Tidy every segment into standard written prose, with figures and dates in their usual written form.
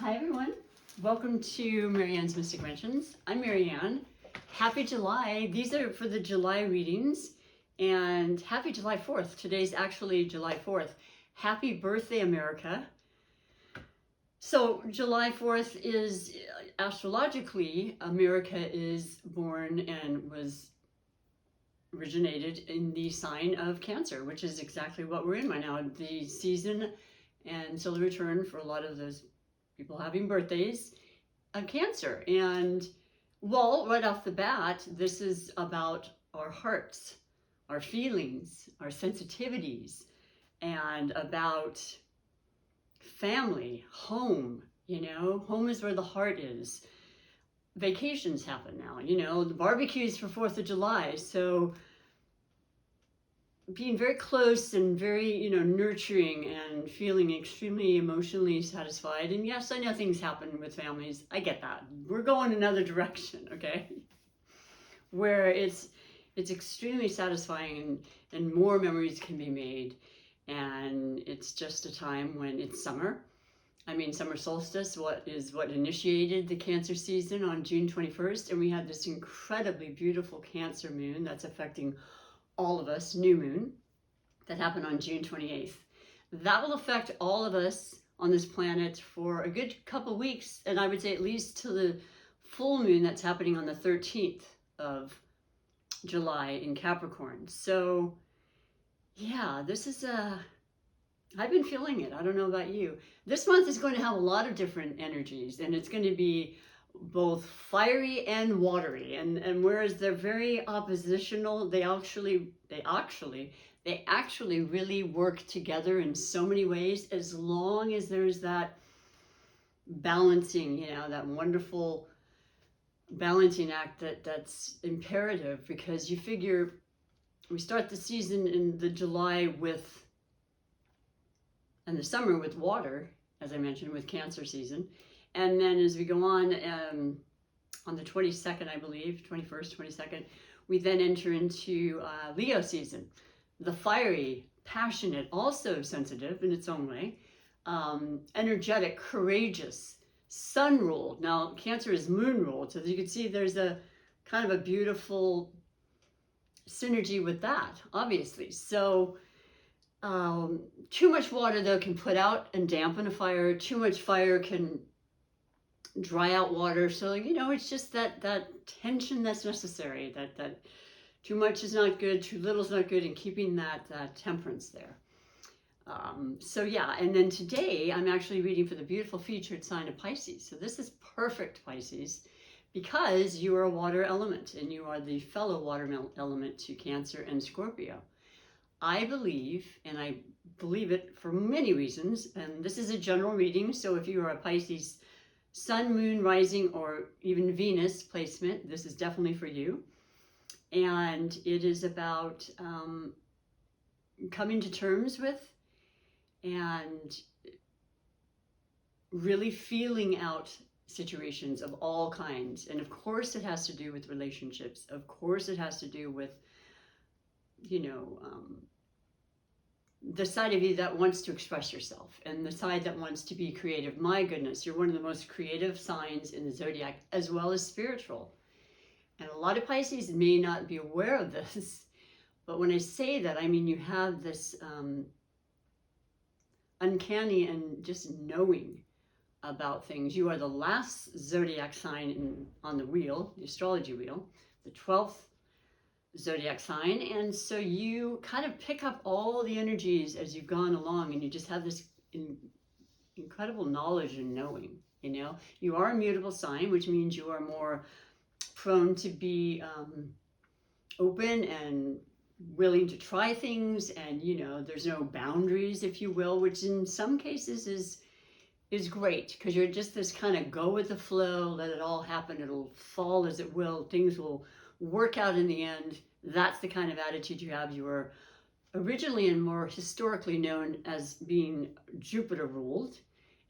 Hi everyone, welcome to Marianne's Mystic Mentions. I'm Marianne. Happy July. These are for the July readings, and happy July 4th. Today's actually July 4th. Happy birthday, America. So July 4th is, astrologically, America is born and was originated in the sign of Cancer, which is exactly what we're in right now. The season and solar return for a lot of those people having birthdays of Cancer. And well, right off the bat, this is about our hearts, our feelings, our sensitivities, and about family, home. You know, home is where the heart is. Vacations happen now, you know, the barbecues for 4th of July. So being very close and very, you know, nurturing and feeling extremely emotionally satisfied. And yes, I know things happen with families. I get that. We're going another direction, okay? Where it's extremely satisfying and more memories can be made. And it's just a time when it's summer. I mean, summer solstice, what initiated the Cancer season on June 21st. And we had this incredibly beautiful Cancer moon that's affecting all of us, new moon, that happened on June 28th. That will affect all of us on this planet for a good couple weeks, and I would say at least to the full moon that's happening on the 13th of July in Capricorn. So yeah, this is I've been feeling it. I don't know about you. This month is going to have a lot of different energies, and it's going to be both fiery and watery, and whereas they're very oppositional, they actually really work together in so many ways, as long as there's that balancing, you know, that wonderful balancing act that's imperative. Because you figure we start the season in the July with, and the summer with water, as I mentioned, with Cancer season. And then as we go on the 22nd, I believe, 21st, 22nd, we then enter into Leo season. The fiery, passionate, also sensitive in its own way, energetic, courageous, sun ruled. Now, Cancer is moon ruled, so as you can see, there's a kind of a beautiful synergy with that, obviously. So too much water, though, can put out and dampen a fire. Too much fire can dry out water. So, you know, it's just that tension that's necessary, that too much is not good, too little is not good, and keeping that temperance there. So yeah, and then today I'm actually reading for the beautiful featured sign of Pisces. So this is perfect, Pisces, because you are a water element and you are the fellow water element to Cancer and Scorpio. I believe, and I believe it for many reasons, and this is a general reading, so if you are a Pisces Sun, Moon, Rising, or even Venus placement, this is definitely for you. And it is about coming to terms with and really feeling out situations of all kinds. And of course it has to do with relationships. Of course it has to do with, you know, the side of you that wants to express yourself and the side that wants to be creative. My goodness, you're one of the most creative signs in the zodiac, as well as spiritual. And a lot of Pisces may not be aware of this, but when I say that, I mean you have this uncanny and just knowing about things. You are the last zodiac sign on the wheel, the astrology wheel, the 12th zodiac sign, and so you kind of pick up all the energies as you've gone along, and you just have this incredible knowledge and knowing. You know, you are a mutable sign, which means you are more prone to be open and willing to try things, and you know, there's no boundaries, if you will, which in some cases is great, because you're just this kind of go with the flow, let it all happen, it'll fall as it will, things will work out in the end. That's the kind of attitude you have. You were originally and more historically known as being Jupiter ruled,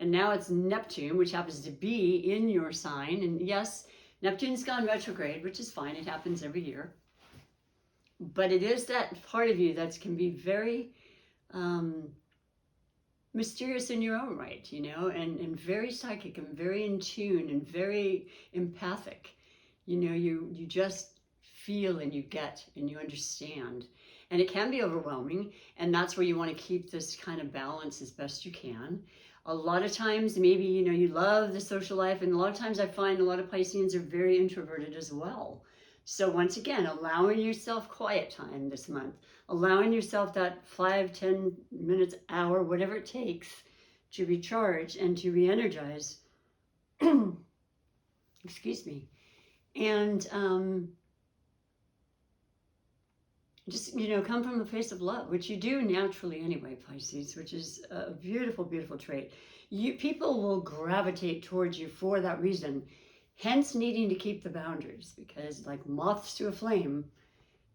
and now it's Neptune, which happens to be in your sign. And yes, Neptune's gone retrograde, which is fine, it happens every year, but it is that part of you that can be very mysterious in your own right, you know, and very psychic and very in tune and very empathic. You know, you just feel and you get and you understand. And it can be overwhelming, and that's where you want to keep this kind of balance as best you can. A lot of times, maybe, you know, you love the social life, and a lot of times I find a lot of Pisceans are very introverted as well. So once again, allowing yourself quiet time this month, allowing yourself that 5-10 minutes, hour, whatever it takes to recharge and to re-energize. Excuse me. And just, you know, come from a place of love, which you do naturally anyway, Pisces, which is a beautiful, beautiful trait. People will gravitate towards you for that reason, hence needing to keep the boundaries, because like moths to a flame,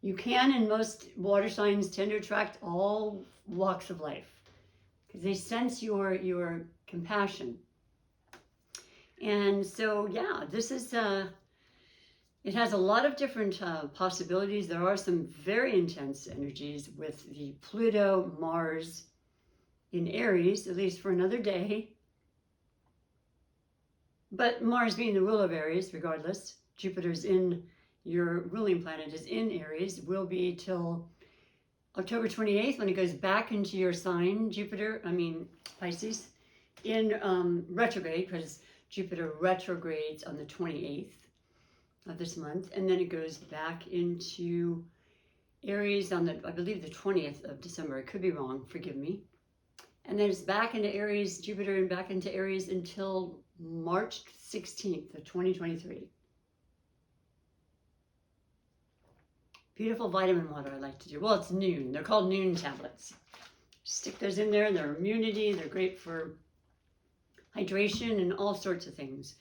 you can, in most water signs, tend to attract all walks of life because they sense your compassion. And so, yeah, this is it has a lot of different possibilities. There are some very intense energies with the Pluto, Mars in Aries, at least for another day. But Mars being the ruler of Aries, regardless, Jupiter's in, your ruling planet is in Aries, will be till October 28th when it goes back into your sign, Pisces, in retrograde, because Jupiter retrogrades on the 28th. Of this month, and then it goes back into Aries on the, I believe, the 20th of December. I could be wrong, forgive me. And then it's back into Aries, Jupiter, and back into Aries until March 16th of 2023. Beautiful vitamin water I like to do. Well, it's noon. They're called noon tablets. Stick those in there. They're immunity. They're great for hydration and all sorts of things.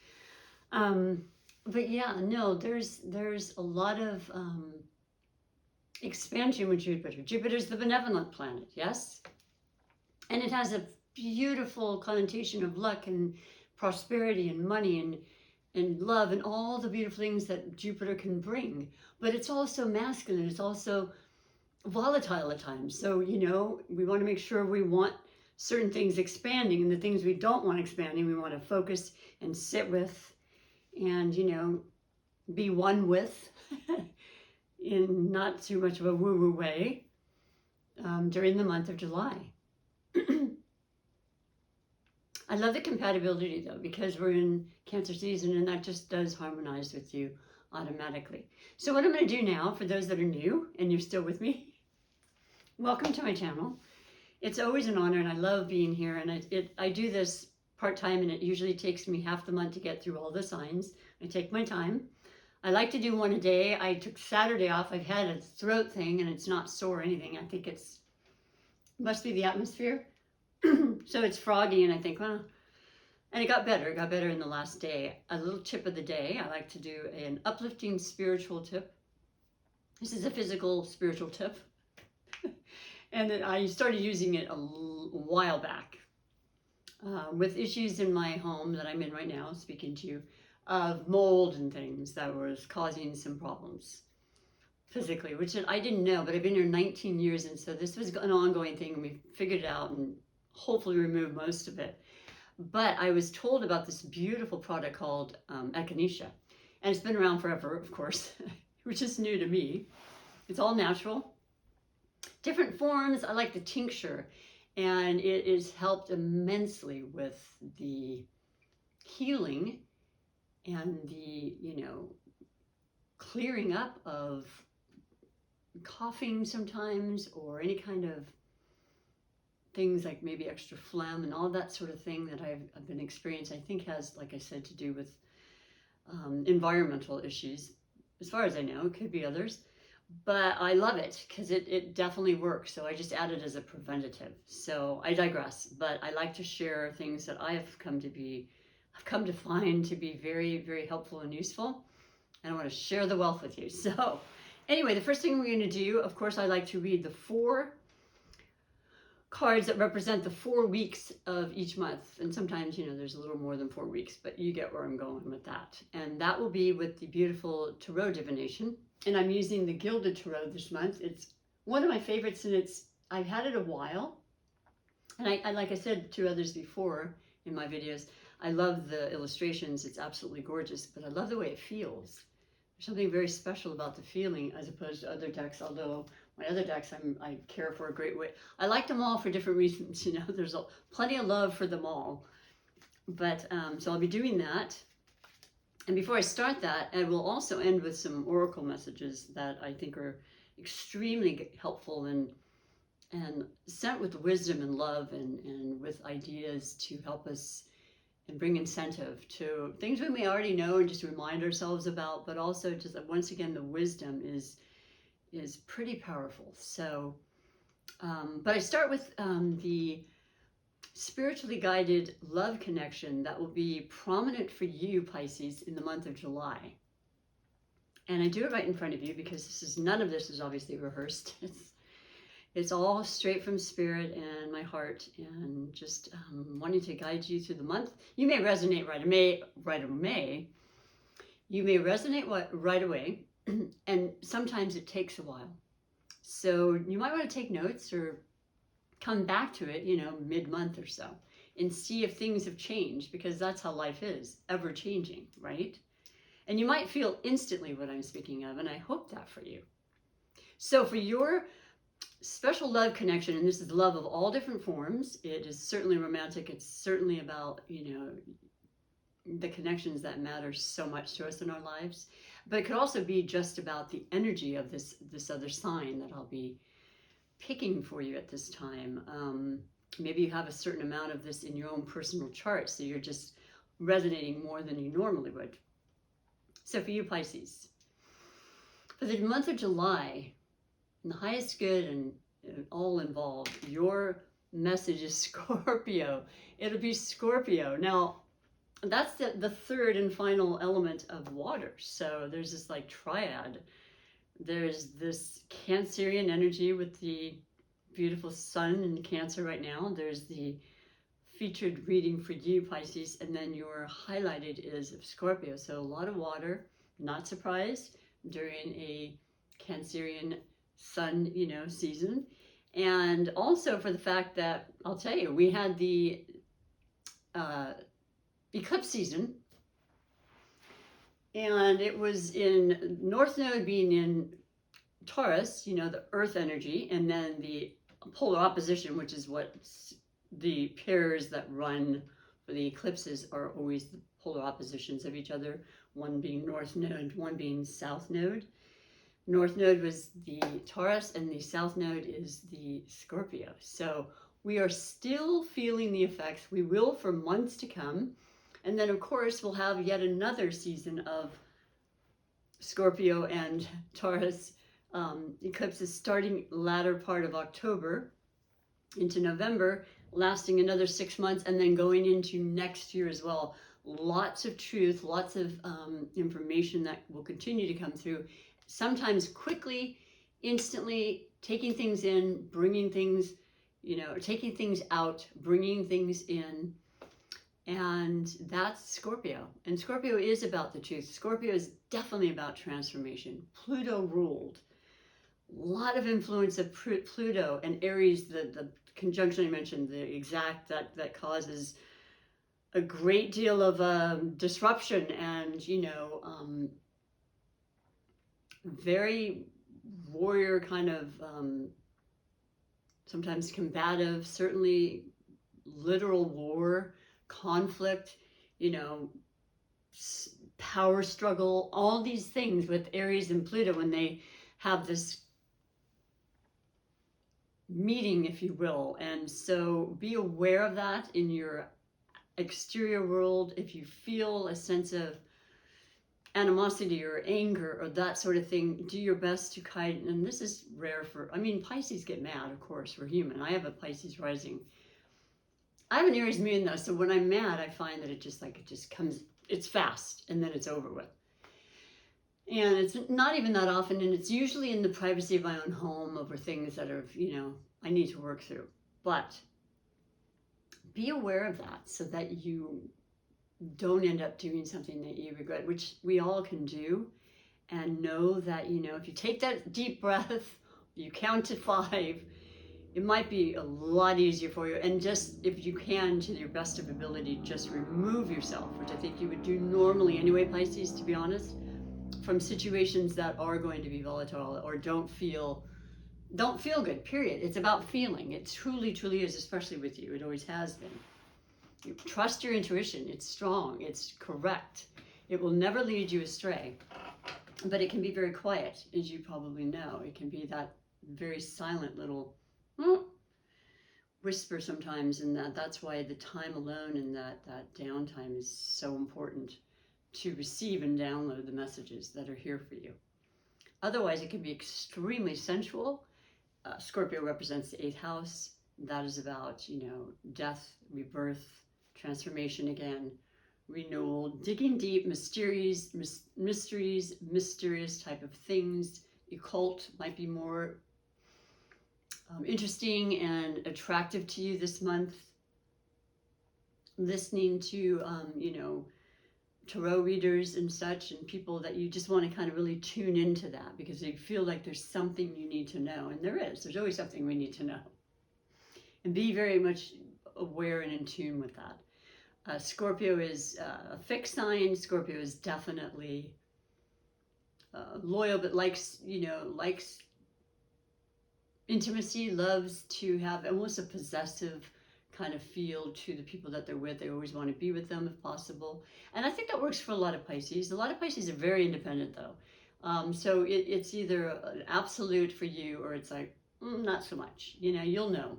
But yeah, no, there's a lot of expansion with Jupiter. Jupiter's the benevolent planet, yes? And it has a beautiful connotation of luck and prosperity and money and love and all the beautiful things that Jupiter can bring. But it's also masculine. It's also volatile at times. So, you know, we want to make sure we want certain things expanding, and the things we don't want expanding, we want to focus and sit with and, you know, be one with in not too much of a woo-woo way during the month of July. I love the compatibility though, because we're in Cancer season and that just does harmonize with you automatically. So what I'm going to do now, for those that are new and you're still with me, welcome to my channel. It's always an honor and I love being here, and I do this part-time, and it usually takes me half the month to get through all the signs. I take my time. I like to do one a day. I took Saturday off. I've had a throat thing and it's not sore or anything. I think must be the atmosphere. So it's froggy, and I think, well, and it got better. It got better in the last day. A little tip of the day. I like to do an uplifting spiritual tip. This is a physical spiritual tip. And I started using it a while back. With issues in my home that I'm in right now, speaking to you, of mold and things that was causing some problems physically, which I didn't know, but I've been here 19 years, and so this was an ongoing thing, and we figured it out and hopefully removed most of it. But I was told about this beautiful product called echinacea, and it's been around forever, of course, which is new to me. It's all natural, different forms. I like the tincture. And it has helped immensely with the healing and the, you know, clearing up of coughing sometimes, or any kind of things like maybe extra phlegm and all that sort of thing that I've been experiencing. I think has, like I said, to do with environmental issues. As far as I know, it could be others. But I love it because it definitely works. So I just add it as a preventative. So I digress, but I like to share things that I've come to find to be very, very helpful and useful. And I want to share the wealth with you. So anyway, the first thing we're going to do, of course, I like to read the 4 cards that represent the 4 weeks of each month. And sometimes, you know, there's a little more than 4 weeks, but you get where I'm going with that. And that will be with the beautiful Tarot Divination. And I'm using the Gilded Tarot this month. It's one of my favorites, and I've had it a while. And I like I said to others before in my videos, I love the illustrations. It's absolutely gorgeous, but I love the way it feels. There's something very special about the feeling as opposed to other decks, although my other decks I care for a great way. I like them all for different reasons, you know, there's plenty of love for them all. But so I'll be doing that. And before I start that, I will also end with some oracle messages that I think are extremely helpful and sent with wisdom and love and with ideas to help us and bring incentive to things we may already know and just remind ourselves about, but also just once again, the wisdom is pretty powerful. So, but I start with the spiritually guided love connection that will be prominent for you, Pisces, in the month of July. And I do it right in front of you because none of this is obviously rehearsed. It's all straight from spirit and my heart, and just wanting to guide you through the month. You may resonate right away. You may resonate right away, and sometimes it takes a while. So you might want to take notes or come back to it, you know, mid-month or so, and see if things have changed, because that's how life is, ever changing, right? And you might feel instantly what I'm speaking of, and I hope that for you. So for your special love connection, and this is love of all different forms, it is certainly romantic, it's certainly about, you know, the connections that matter so much to us in our lives, but it could also be just about the energy of this other sign that I'll be picking for you at this time. Maybe you have a certain amount of this in your own personal chart, so you're just resonating more than you normally would. So for you, Pisces, for the month of July, in the highest good and all involved, your message is Scorpio. It'll be Scorpio. Now, that's the third and final element of water. So there's this like triad. There's this Cancerian energy with the beautiful sun in Cancer right now. There's the featured reading for you, Pisces, and then your highlighted is of Scorpio. So a lot of water, not surprised, during a Cancerian sun, you know, season. And also for the fact that, I'll tell you, we had the eclipse season, and it was in North Node being in Taurus, you know, the earth energy, and then the polar opposition, which is what the pairs that run for the eclipses are always the polar oppositions of each other, one being North Node, one being South Node. North Node was the Taurus and the South Node is the Scorpio. So we are still feeling the effects. We will for months to come. And then of course we'll have yet another season of Scorpio and Taurus eclipses starting latter part of October into November, lasting another 6 months, and then going into next year as well. Lots of truth, lots of information that will continue to come through, sometimes quickly, instantly, taking things in, bringing things, you know, taking things out, bringing things in. And that's Scorpio. And Scorpio is about the truth. Scorpio is definitely about transformation. Pluto ruled. A lot of influence of Pluto and Aries, the conjunction I mentioned, the exact that causes a great deal of disruption and, you know, very warrior kind of, sometimes combative, certainly literal war, conflict, you know, power struggle, all these things with Aries and Pluto when they have this meeting, if you will. And so be aware of that in your exterior world. If you feel a sense of animosity or anger or that sort of thing, do your best to kind, and this is rare for, I mean, Pisces get mad, of course, we're human. I have a Pisces rising. I have an Aries moon though, so when I'm mad, I find that it just comes, it's fast, and then it's over with. And it's not even that often, and it's usually in the privacy of my own home over things that are, you know, I need to work through. But be aware of that so that you don't end up doing something that you regret, which we all can do. And know that, you know, if you take that deep breath, you count to 5, it might be a lot easier for you. And just, if you can, to your best of ability, just remove yourself, which I think you would do normally anyway, Pisces, to be honest, from situations that are going to be volatile or don't feel good, period. It's about feeling. It truly, truly is, especially with you. It always has been. You trust your intuition. It's strong. It's correct. It will never lead you astray. But it can be very quiet, as you probably know. It can be that very silent little whisper sometimes, and that's why the time alone and that downtime is so important to receive and download the messages that are here for you. Otherwise, it can be extremely sensual. Scorpio represents the 8th house. That is about, death, rebirth, transformation again, renewal, digging deep, mysteries, mysterious type of things. Occult might be more interesting and attractive to you this month. Listening to, tarot readers and such, and people that you just want to kind of really tune into that, because you feel like there's something you need to know. And there's always something we need to know. And be very much aware and in tune with that. Scorpio is a fixed sign. Scorpio is definitely loyal, but likes intimacy, loves to have almost a possessive kind of feel to the people that they're with. They always want to be with them if possible. And I think that works for a lot of Pisces. A lot of Pisces are very independent though. So it's either an absolute for you, or it's like, not so much. You'll know.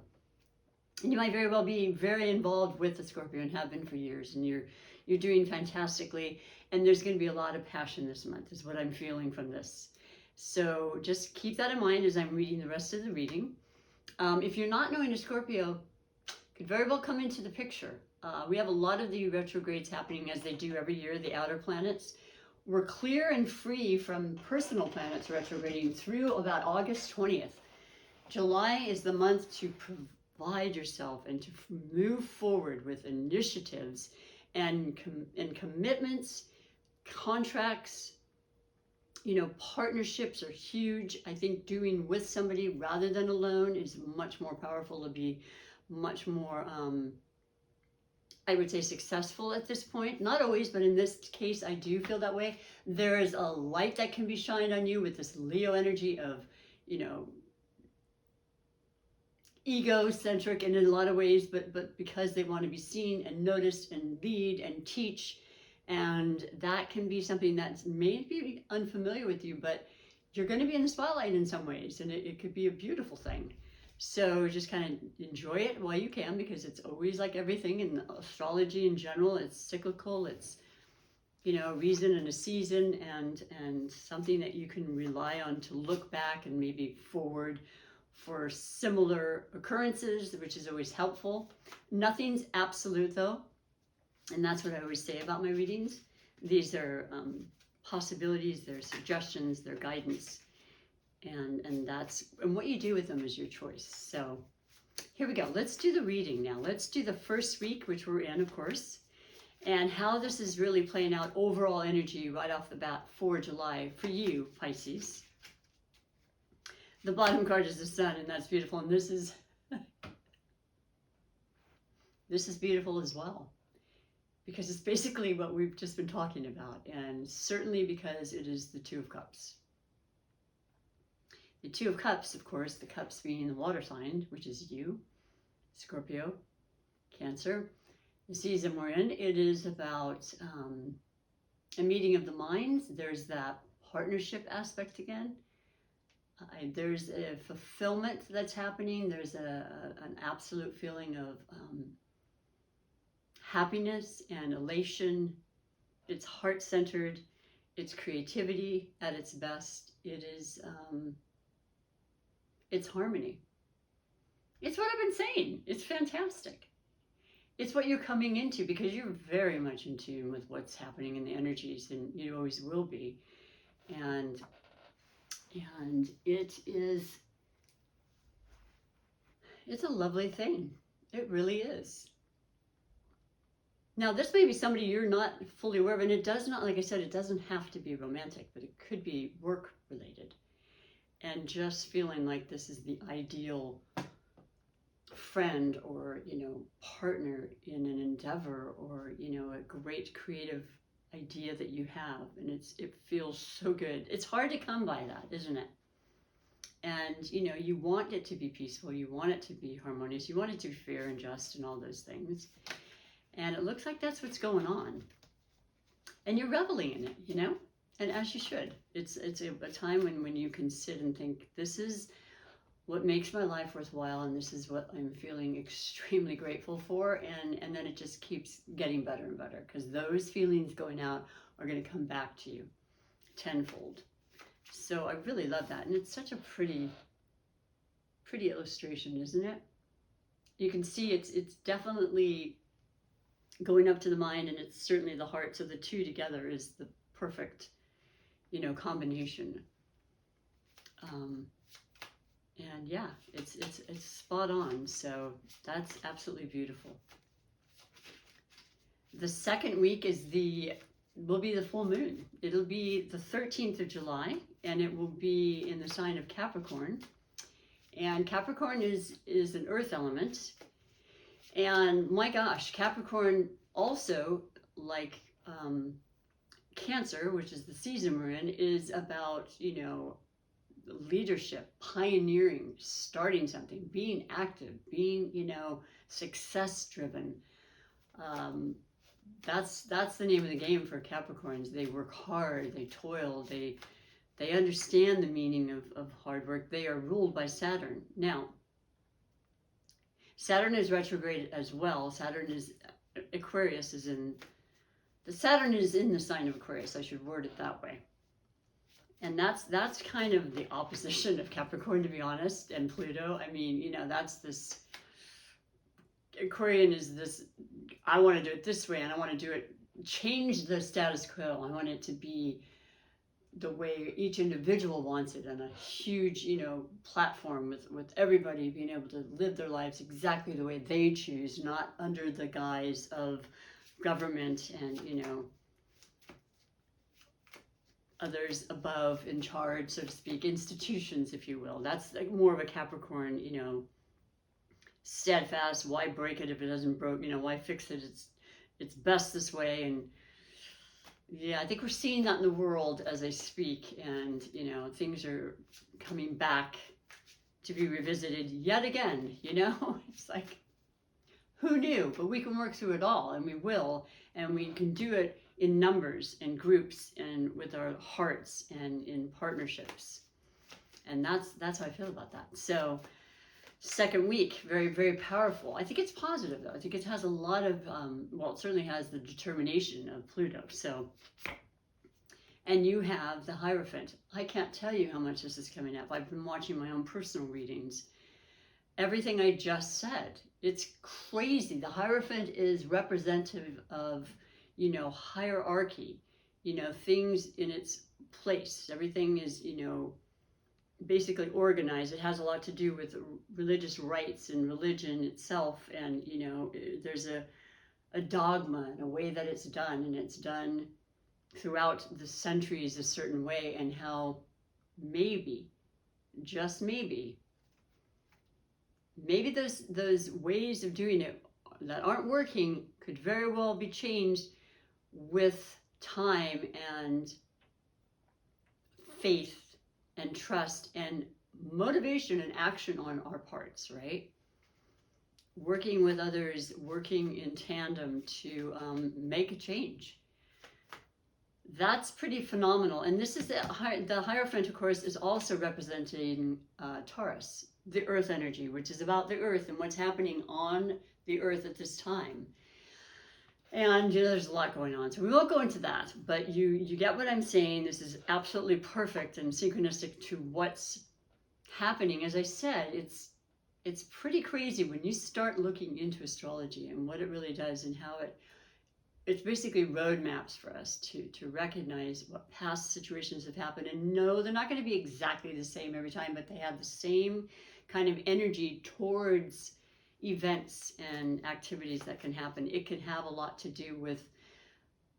And you might very well be very involved with the Scorpio and have been for years, and you're doing fantastically. And there's going to be a lot of passion this month is what I'm feeling from this. So just keep that in mind as I'm reading the rest of the reading. If you're not knowing a Scorpio, could very well come into the picture. We have a lot of the retrogrades happening, as they do every year, the outer planets. We're clear and free from personal planets retrograding through about August 20th. July is the month to provide yourself and to move forward with initiatives and commitments, contracts. Partnerships are huge. I think doing with somebody rather than alone is much more powerful, to be much more, I would say, successful at this point. Not always, but in this case, I do feel that way. There is a light that can be shined on you with this Leo energy of, egocentric and in a lot of ways, but because they want to be seen and noticed and lead and teach. And that can be something that's maybe unfamiliar with you, but you're going to be in the spotlight in some ways, and it could be a beautiful thing. So just kind of enjoy it while you can, because it's always like everything in astrology in general. It's cyclical. It's, a reason and a season, and something that you can rely on to look back and maybe forward for similar occurrences, which is always helpful. Nothing's absolute though. And that's what I always say about my readings. These are possibilities, they're suggestions, they're guidance. And what you do with them is your choice. So here we go. Let's do the reading now. Let's do the first week, which we're in, of course, and how this is really playing out overall energy right off the bat for July for you, Pisces. The bottom card is the Sun, and that's beautiful. And this is beautiful as well, because it's basically what we've just been talking about, and certainly because it is the Two of Cups. The Two of Cups, of course, the cups being the water sign, which is you, Scorpio, Cancer. The season we're in, it is about a meeting of the minds. There's that partnership aspect again. There's a fulfillment that's happening. There's an absolute feeling of happiness and elation. It's heart-centered. It's creativity at its best. It is, it's harmony. It's what I've been saying. It's fantastic. It's what you're coming into, because you're very much in tune with what's happening in the energies, and you always will be. And it's a lovely thing. It really is. Now, this may be somebody you're not fully aware of, and it does not, like I said, it doesn't have to be romantic, but it could be work related. And just feeling like this is the ideal friend or, partner in an endeavor or, a great creative idea that you have, and it feels so good. It's hard to come by that, isn't it? And you want it to be peaceful, you want it to be harmonious, you want it to be fair and just and all those things. And it looks like that's what's going on. And you're reveling in it, and as you should. It's a time when you can sit and think, this is what makes my life worthwhile, and this is what I'm feeling extremely grateful for, and then it just keeps getting better and better, because those feelings going out are going to come back to you tenfold. So I really love that, and it's such a pretty illustration, isn't it? You can see it's definitely going up to the mind, and it's certainly the heart, so the two together is the perfect, combination. And yeah, it's spot on. So that's absolutely beautiful. The second week will be the full moon. It'll be the 13th of July, and it will be in the sign of Capricorn. And Capricorn is an earth element. And my gosh, Capricorn also, like Cancer, which is the season we're in, is about, leadership, pioneering, starting something, being active, being, success driven. That's the name of the game for Capricorns. They work hard, they toil, they understand the meaning of hard work. They are ruled by Saturn. Now, Saturn is retrograde as well. Saturn is in the sign of Aquarius. I should word it that way. And that's kind of the opposition of Capricorn, to be honest, and Pluto. I mean, that's this, Aquarian is this, I want to do it this way, and I want to change the status quo. I want it to be the way each individual wants it, on a huge, platform with everybody being able to live their lives exactly the way they choose, not under the guise of government and, others above in charge, so to speak, institutions, if you will. That's like more of a Capricorn, steadfast. Why break it if it doesn't broke? Why fix it? It's best this way. And yeah, I think we're seeing that in the world as I speak, and things are coming back to be revisited yet again. It's like, who knew? But we can work through it all, and we will, and we can do it in numbers and groups and with our hearts and in partnerships. And that's how I feel about that. So second week, very, very powerful. I think it's positive, though. I think it has a lot of, it certainly has the determination of Pluto. So, and you have the Hierophant. I can't tell you how much this is coming up. I've been watching my own personal readings. Everything I just said, it's crazy. The Hierophant is representative of, hierarchy, things in its place. Everything is, basically organized. It has a lot to do with religious rites and religion itself. And, there's a dogma and a way that it's done, and it's done throughout the centuries a certain way, and how maybe, just maybe those ways of doing it that aren't working could very well be changed with time and faith and trust and motivation and action on our parts, right? Working with others, working in tandem to make a change. That's pretty phenomenal. And this is the Hierophant, of course, is also representing Taurus, the earth energy, which is about the earth and what's happening on the earth at this time. And there's a lot going on, so we won't go into that, but you get what I'm saying. This is absolutely perfect and synchronistic to what's happening. As I said, it's pretty crazy when you start looking into astrology and what it really does, and how it's basically roadmaps for us to recognize what past situations have happened, and no, they're not going to be exactly the same every time, but they have the same kind of energy towards events and activities that can happen. It can have a lot to do with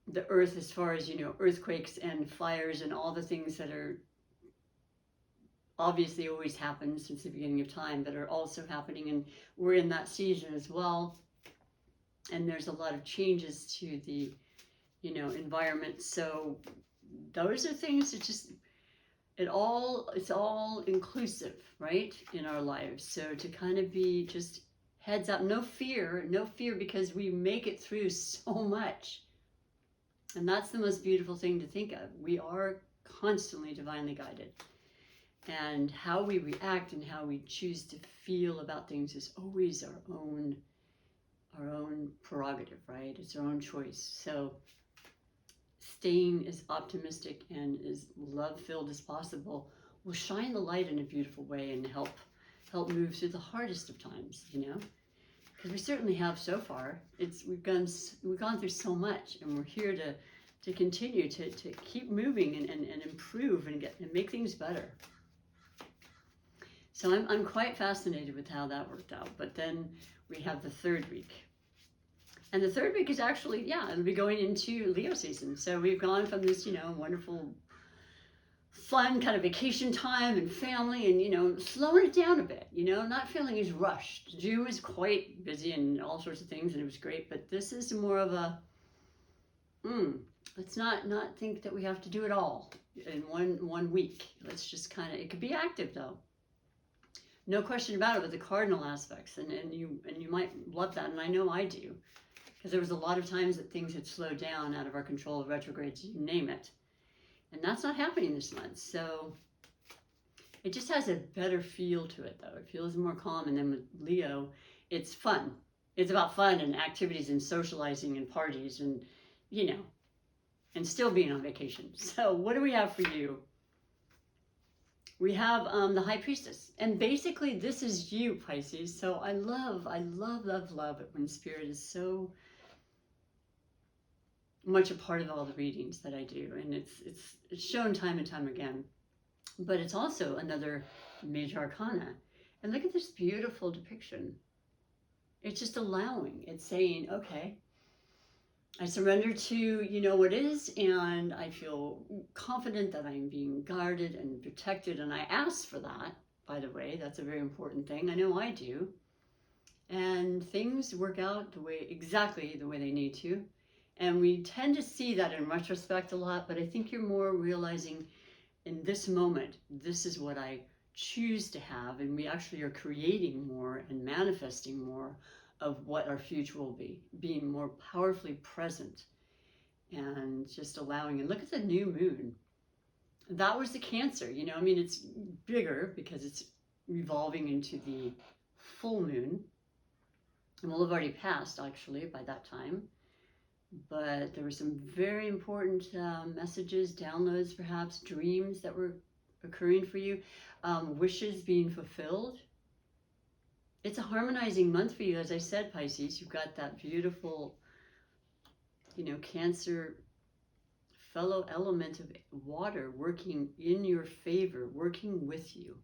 the earth, as far as earthquakes and fires and all the things that are obviously always happened since the beginning of time, but are also happening, and we're in that season as well. And there's a lot of changes to the, environment. So those are things that just, it's all inclusive, right, in our lives. So to kind of be just heads up, no fear, because we make it through so much. And that's the most beautiful thing to think of. We are constantly divinely guided. And how we react and how we choose to feel about things is always our own prerogative, right? It's our own choice. So staying as optimistic and as love-filled as possible will shine the light in a beautiful way and help move through the hardest of times, because we certainly have so far. We've gone through so much, and we're here to continue to keep moving and improve and make things better. So I'm quite fascinated with how that worked out. But then we have the third week. And the third week is actually, it'll be going into Leo season. So we've gone from this, wonderful, fun kind of vacation time and family and, slowing it down a bit, not feeling as rushed. June was quite busy and all sorts of things, and it was great. But this is more of a, let's not think that we have to do it all in one week. Let's just kind of, it could be active though. No question about it with the cardinal aspects, and you might love that, and I know I do, because there was a lot of times that things had slowed down out of our control, retrogrades, you name it, and that's not happening this month. So it just has a better feel to it, though. It feels more calm, and then with Leo, it's fun. It's about fun and activities and socializing and parties and and still being on vacation. So what do we have for you? We have the High Priestess, and basically this is you, Pisces. So I love it when Spirit is so much a part of all the readings that I do, and it's shown time and time again. But it's also another major arcana, and look at this beautiful depiction. It's just allowing. It's saying, okay, I surrender to, what is, and I feel confident that I'm being guarded and protected, and I ask for that, by the way. That's a very important thing. I know I do. And things work out exactly the way they need to. And we tend to see that in retrospect a lot, but I think you're more realizing in this moment, this is what I choose to have, and we actually are creating more and manifesting more of what our future will be, being more powerfully present and just allowing. And look at the new moon. That was the Cancer, it's bigger because it's revolving into the full moon, and we'll have already passed actually by that time. But there were some very important messages, downloads, perhaps dreams that were occurring for you, wishes being fulfilled. It's a harmonizing month for you, as I said, Pisces. You've got that beautiful, Cancer fellow element of water working in your favor, working with you.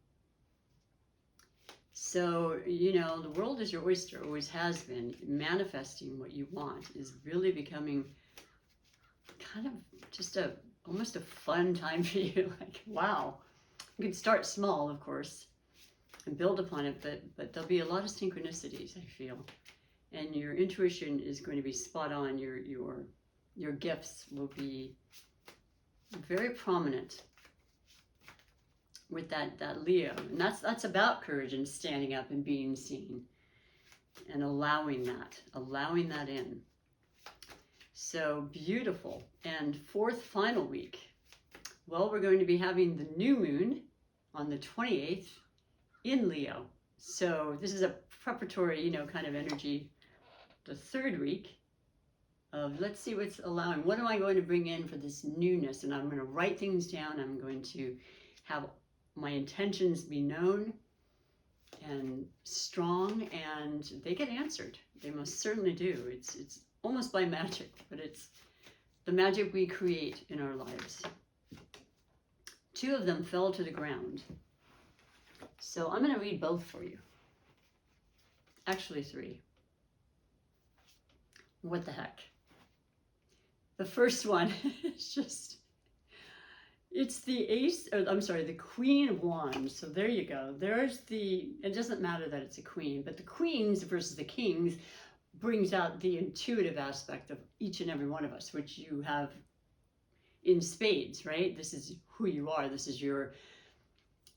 So, the world is your oyster, always has been. Manifesting what you want is really becoming kind of just almost a fun time for you. Like, wow. You can start small, of course, and build upon it, but there'll be a lot of synchronicities, I feel. And your intuition is going to be spot on. Your gifts will be very prominent with that Leo. And that's about courage and standing up and being seen and allowing that in. So beautiful. And fourth final week. Well, we're going to be having the new moon on the 28th in Leo. So this is a preparatory, kind of energy. The third week of, let's see what's allowing. What am I going to bring in for this newness? And I'm going to write things down. I'm going to have my intentions be known and strong, and they get answered. They most certainly do. It's almost by magic, but it's the magic we create in our lives. 2 of them fell to the ground. So I'm going to read both for you. Actually 3. What the heck? The first one is just, It's the ace, or I'm sorry, the Queen of Wands. So there you go. There's the, it doesn't matter that it's a queen, but the queens versus the kings brings out the intuitive aspect of each and every one of us, which you have in spades, right? This is who you are. This is your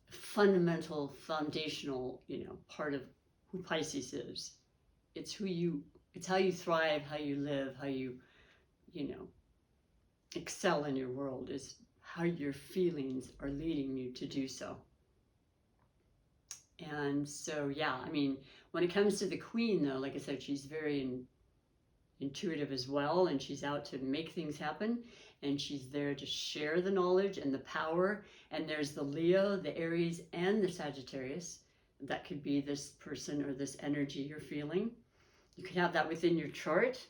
fundamental, foundational, part of who Pisces is. It's who you, it's how you thrive, how you live, how you excel in your world, is how your feelings are leading you to do so. And so, yeah, I mean, when it comes to the queen, though, like I said, she's very intuitive as well, and she's out to make things happen, and she's there to share the knowledge and the power. And there's the Leo, the Aries, and the Sagittarius. That could be this person or this energy you're feeling. You could have that within your chart.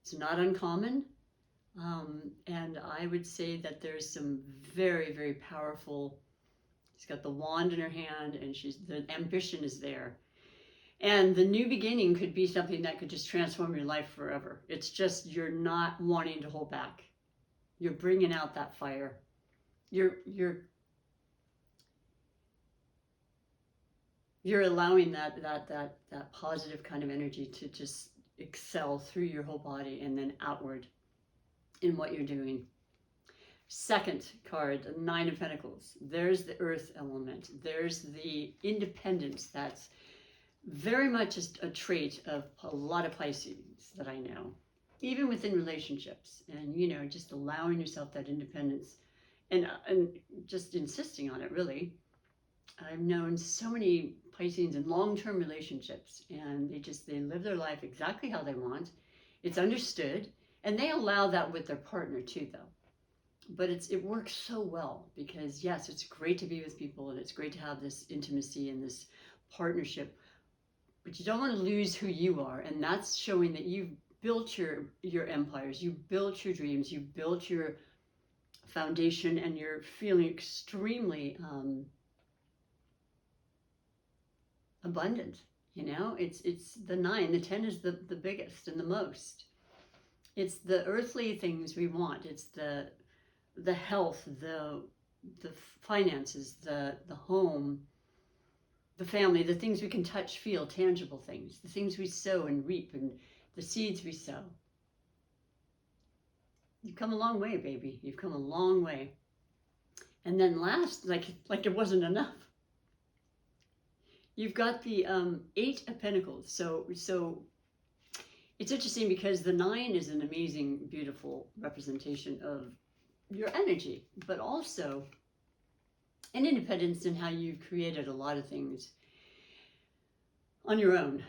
It's not uncommon. And I would say that there's some very, very powerful, she's got the wand in her hand, and the ambition is there. And the new beginning could be something that could just transform your life forever. It's just, you're not wanting to hold back. You're bringing out that fire. You're allowing that positive kind of energy to just excel through your whole body and then outward in what you're doing. Second card, the Nine of Pentacles. There's the earth element. There's the independence. That's very much a trait of a lot of Pisces that I know, even within relationships, and just allowing yourself that independence and just insisting on it, really. I've known so many Pisces in long-term relationships, and they live their life exactly how they want. It's understood, and they allow that with their partner too, though. But it works so well, because yes, it's great to be with people, and it's great to have this intimacy and this partnership, but you don't want to lose who you are. And that's showing that you've built your empires, you built your dreams, you built your foundation, and you're feeling extremely abundant. It's the 9. The 10 is the biggest and the most. It's the earthly things we want. It's the health, the finances, the home, the family, the things we can touch, feel, tangible things, the things we sow and reap, and the seeds we sow. You've come a long way, baby. You've come a long way. And then last, like it wasn't enough, you've got the 8 of Pentacles. So it's interesting, because the 9 is an amazing, beautiful representation of your energy, but also an independence in how you've created a lot of things on your own.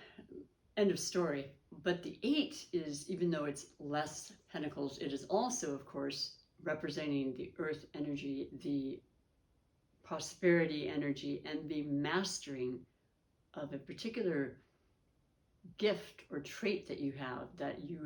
End of story. But the 8 is, even though it's less pentacles, it is also, of course, representing the earth energy, the prosperity energy, and the mastering of a particular gift or trait that you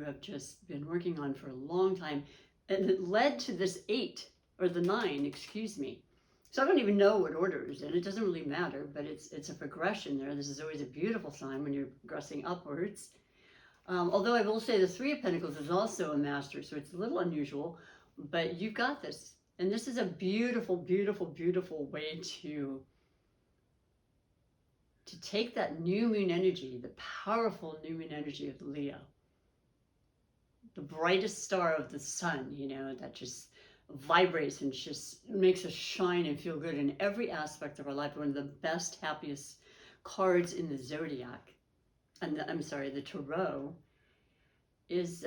have just been working on for a long time. And it led to this 8, or the 9, excuse me. So I don't even know what order it's in. It doesn't really matter, but it's a progression there. This is always a beautiful sign when you're progressing upwards. Although I will say the 3 of Pentacles is also a master, so it's a little unusual, but you've got this. And this is a beautiful, beautiful, beautiful way to take that new moon energy, the powerful new moon energy of the Leo, the brightest star of the sun, that just vibrates and just makes us shine and feel good in every aspect of our life. One of the best, happiest cards in the zodiac, and the tarot, is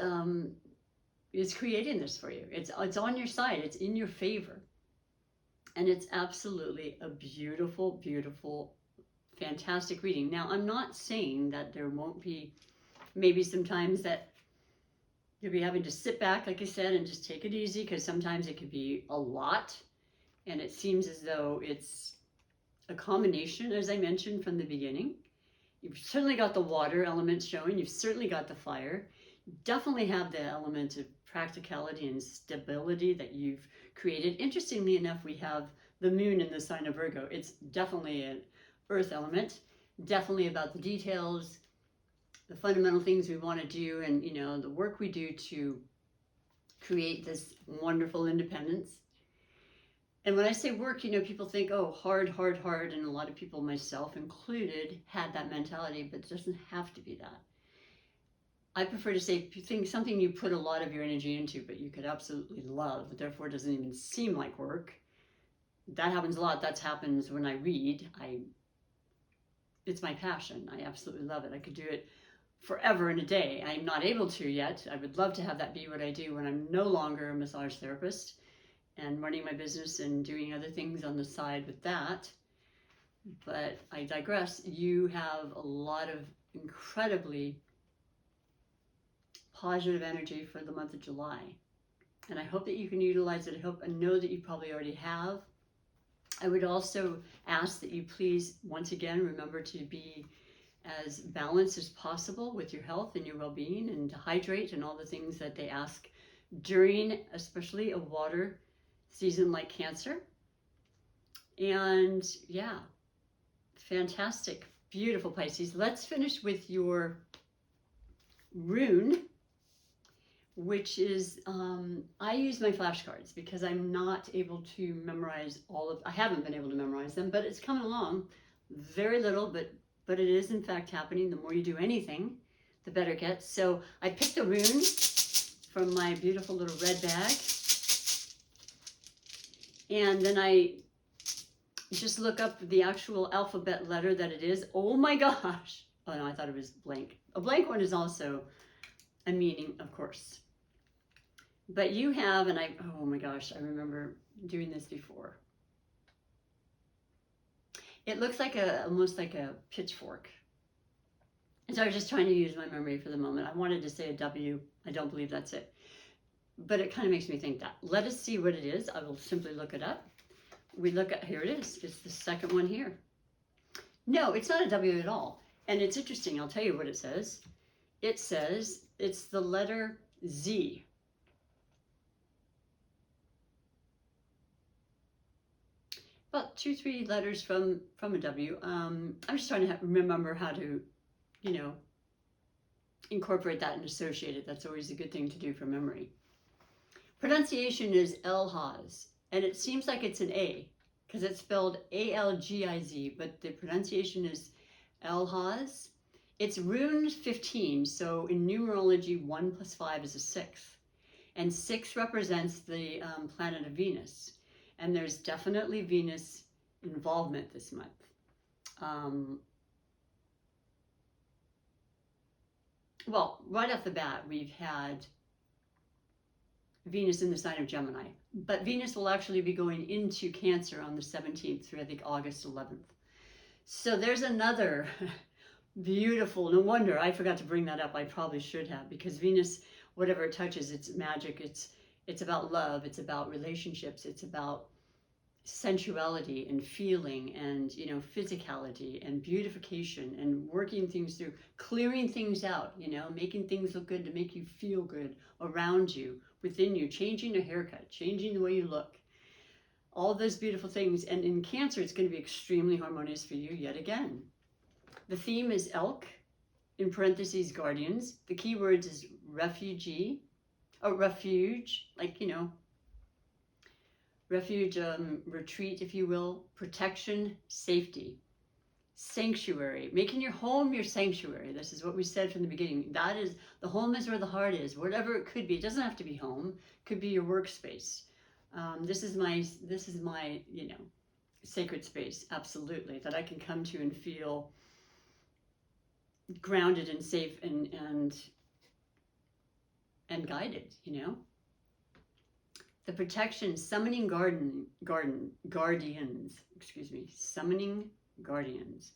creating this for you. It's on your side. It's in your favor, and it's absolutely a beautiful, beautiful, fantastic reading. Now, I'm not saying that there won't be maybe sometimes that you'll be having to sit back, like I said, and just take it easy, because sometimes it could be a lot, and it seems as though it's a combination, as I mentioned from the beginning. You've certainly got the water element showing. You've certainly got the fire. You definitely have the element of practicality and stability that you've created. Interestingly enough, we have the moon in the sign of Virgo. It's definitely an earth element, definitely about the details, the fundamental things we want to do, and the work we do to create this wonderful independence. And when I say work, you know, people think, oh, hard, hard, hard. And a lot of people, myself included, had that mentality, but it doesn't have to be that. I prefer to say something you put a lot of your energy into, but you could absolutely love, but therefore it doesn't even seem like work. That happens a lot. That happens when I read. It's my passion. I absolutely love it. I could do it forever in a day. I'm not able to yet. I would love to have that be what I do when I'm no longer a massage therapist and running my business and doing other things on the side with that. But I digress. You have a lot of incredibly positive energy for the month of July. And I hope that you can utilize it. I know that you probably already have. I would also ask that you please, once again, remember to be as balanced as possible with your health and your well-being, and to hydrate and all the things that they ask during, especially a water season like Cancer. And yeah, fantastic, beautiful Pisces. Let's finish with your rune, which is, I use my flashcards because I'm not able to memorize I haven't been able to memorize them, but it's coming along. Very little, but it is in fact happening. The more you do anything, the better it gets. So I picked a rune from my beautiful little red bag. And then I just look up the actual alphabet letter that it is. Oh my gosh. Oh no, I thought it was blank. A blank one is also a meaning, of course. But you have, and oh my gosh, I remember doing this before. It looks like almost like a pitchfork. And so I was just trying to use my memory for the moment. I wanted to say a W. I don't believe that's it. But it kind of makes me think that. Let us see what it is. I will simply look it up. We look at, here it is. It's the second one here. No, it's not a W at all. And it's interesting. I'll tell you what it says. It says it's the letter Z. About 2-3 letters from a W. I'm just trying to remember how to, you know, incorporate that and associate it. That's always a good thing to do for memory. Pronunciation is Elhaz, and it seems like it's an A because it's spelled A-L-G-I-Z, but the pronunciation is Elhaz. It's rune 15, so in numerology, 1 + 5 is a 6. And 6 represents the planet of Venus. And there's definitely Venus involvement this month. Well, right off the bat, we've had Venus in the sign of Gemini. But Venus will actually be going into Cancer on the 17th through, I think, August 11th. So there's another beautiful, no wonder I forgot to bring that up. I probably should have, because Venus, whatever it touches, it's magic. It's about love. It's about relationships. It's about sensuality and feeling and, you know, physicality and beautification and working things through, clearing things out, you know, making things look good to make you feel good around you, within you, changing a haircut, changing the way you look, all those beautiful things. And in Cancer, it's going to be extremely harmonious for you yet again. The theme is elk, in parentheses, guardians. The key words is refugee, or refuge, like, you know, refuge, retreat, if you will, protection, safety, sanctuary, making your home your sanctuary. This is what we said from the beginning. That is, the home is where the heart is, whatever it could be. It doesn't have to be home. It could be your workspace. This is my, you know, sacred space, absolutely, that I can come to and feel grounded and safe and guided, you know. The protection, summoning guardians, summoning guardians,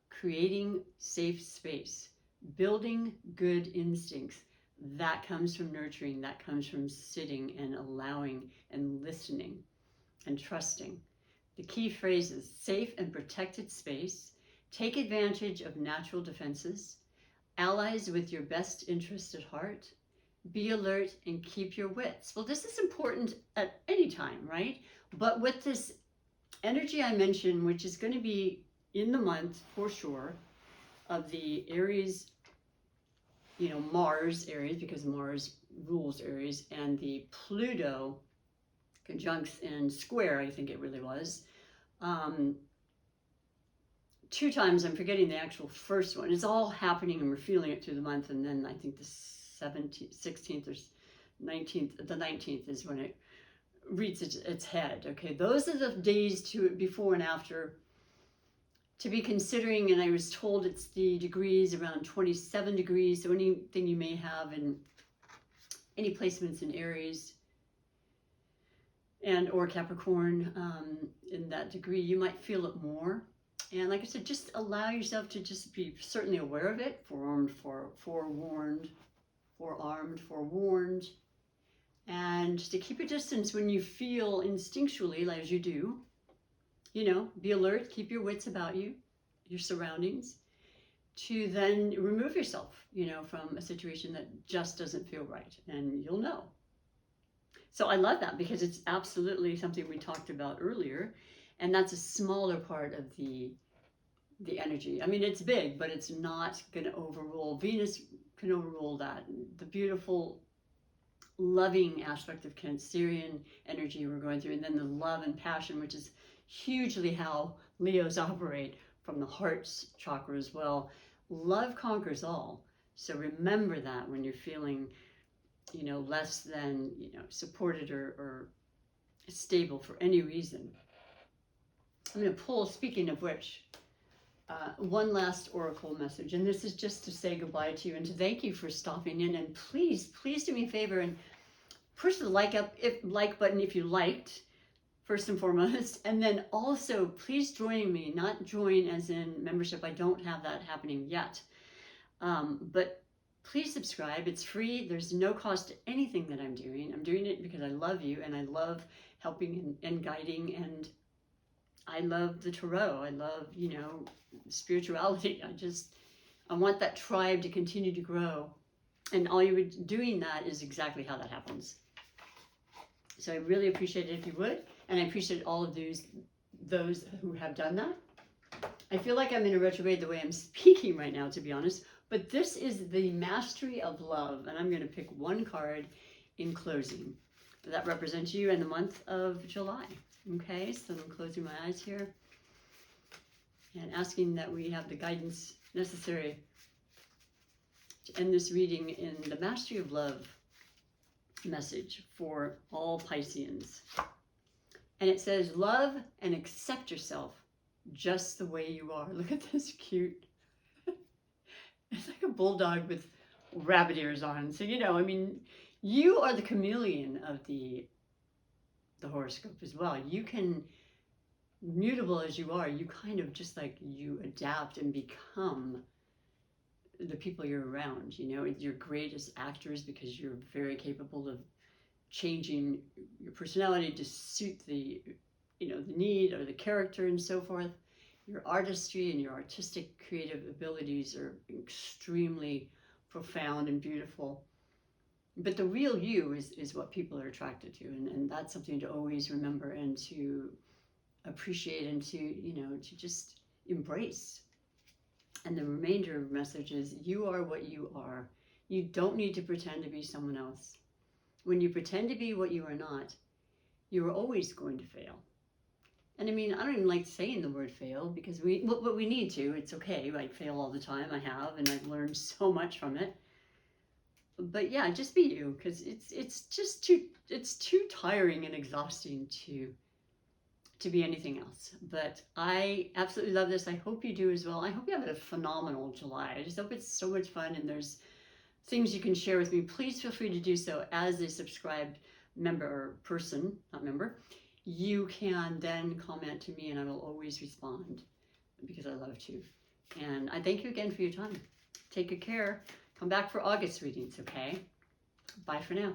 creating safe space, building good instincts. That comes from nurturing, that comes from sitting and allowing and listening and trusting. The key phrases: safe and protected space, take advantage of natural defenses, allies with your best interest at heart, be alert and keep your wits. Well, this is important at any time, right? But with this energy I mentioned, which is going to be in the month for sure, of the Aries, you know, Mars Aries, because Mars rules Aries, and the Pluto conjuncts and square, I think it really was. 2 times, I'm forgetting the actual first one. It's all happening and we're feeling it through the month. And then I think the 17th, 16th or 19th, the 19th is when it reaches its head. Okay, those are the days to before and after to be considering. And I was told it's the degrees around 27 degrees. So anything you may have in any placements in Aries and or Capricorn in that degree, you might feel it more. And like I said, just allow yourself to just be certainly aware of it. Forearmed, forewarned, forewarned. And to keep a distance when you feel instinctually, like as you do, you know, be alert, keep your wits about you, your surroundings, to then remove yourself, you know, from a situation that just doesn't feel right. And you'll know. So I love that because it's absolutely something we talked about earlier. And that's a smaller part of the energy. I mean, it's big, but it's not going to overrule. Venus can overrule that. The beautiful, loving aspect of Cancerian energy we're going through. And then the love and passion, which is hugely how Leos operate from the heart's chakra as well. Love conquers all. So remember that when you're feeling, you know, less than, you know, supported or stable for any reason. I'm going to pull, speaking of which, one last oracle message. And this is just to say goodbye to you and to thank you for stopping in. And please do me a favor and push the like button if you liked, first and foremost. And then also, please join me, not join as in membership. I don't have that happening yet. But please subscribe. It's free. There's no cost to anything that I'm doing. I'm doing it because I love you and I love helping and guiding, and I love the tarot. I love, you know, spirituality. I want that tribe to continue to grow. And all you would doing that is exactly how that happens. So I really appreciate it if you would. And I appreciate all of those who have done that. I feel like I'm in a retrograde the way I'm speaking right now, to be honest. But this is the Mastery of Love. And I'm going to pick one card in closing. That represents you in the month of July. Okay, so I'm closing my eyes here and asking that we have the guidance necessary to end this reading in the Mastery of Love message for all Pisceans. And it says, love and accept yourself just the way you are. Look at this cute. It's like a bulldog with rabbit ears on. So, you know, I mean, you are the chameleon of the horoscope as well. You can, mutable as you are, you kind of just like you adapt and become the people you're around. You know, you're great as actors because you're very capable of changing your personality to suit the, you know, the need or the character and so forth. Your artistry and your artistic creative abilities are extremely profound and beautiful. But the real you is what people are attracted to. And that's something to always remember and to appreciate and to, you know, to just embrace. And the remainder message is you are what you are. You don't need to pretend to be someone else. When you pretend to be what you are not, you are always going to fail. And I mean, I don't even like saying the word fail because we need to. It's okay. I fail all the time. I have, and I've learned so much from it. But yeah, just be you, because it's too tiring and exhausting to be anything else. But I absolutely love this. I hope you do as well. I hope you have a phenomenal July. I just hope it's so much fun and there's things you can share with me. Please feel free to do so as a subscribed member or person, not member. You can then comment to me and I will always respond because I love to. And I thank you again for your time. Take good care. Come back for August readings, okay? Bye for now.